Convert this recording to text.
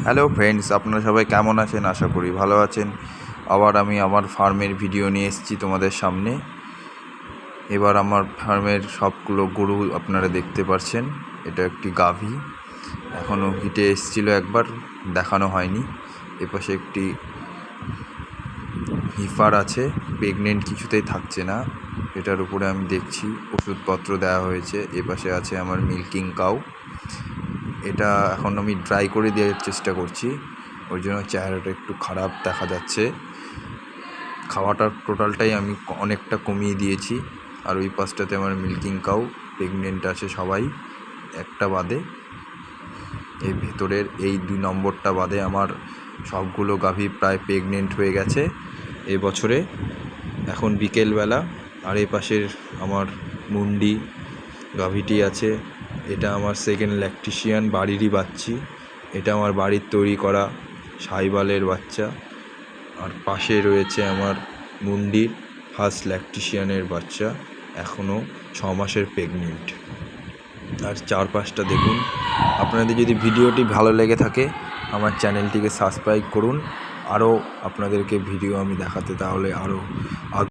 Hello friends, আপনারা সবাই কেমন আছেন? আশা করি ভালো আছেন। আবার আমি আমার ফার্মের ভিডিও নিয়ে এসেছি তোমাদের সামনে। এবার আমার ফার্মের সবগুলো গরু আপনারা দেখতে পাচ্ছেন। এটা একটি গাভী, এখনও হিটে এসেছিলো, একবার দেখানো হয়নি। এপাশে একটি হিফার আছে, প্রেগনেন্ট, কিছুতেই থাকছে না, এটার উপরে আমি দেখছি ওষুধপত্র দেওয়া হয়েছে। এপাশে আছে আমার মিল্কিং কাউ, এটা এখন আমি ড্রাই করে দেওয়ার চেষ্টা করছি, ওই জন্য চেহারাটা একটু খারাপ দেখা যাচ্ছে। খাওয়াটার টোটালটাই আমি অনেকটা কমিয়ে দিয়েছি। আর ওই পাশটাতে আমার মিল্কিং কাউ প্রেগনেন্ট আছে সবাই, একটা বাদে, এই ভেতরের এই 2 নম্বরটা বাদে আমার সবগুলো গাভী প্রায় প্রেগনেন্ট হয়ে গেছে এই বছরে। এখন বিকেলবেলা। আর এই পাশের আমার মুন্ডি গাভীটি আছে, এটা আমার সেকেন্ড ল্যাকটিশিয়ান, বাড়িরই বাচ্চি। এটা আমার বাড়ির তৈরি করা সাইবালের বাচ্চা। আর পাশে রয়েছে আমার মুন্ডির ফার্স্ট ল্যাকটিশিয়ানের বাচ্চা, এখনও 6 মাসের প্রেগনেন্ট। আর চারপাশটা দেখুন। আপনাদের যদি ভিডিওটি ভালো লেগে থাকে আমার চ্যানেলটিকে সাবস্ক্রাইব করুন। আরও আপনাদেরকে ভিডিও আমি দেখাতে তাহলে আরও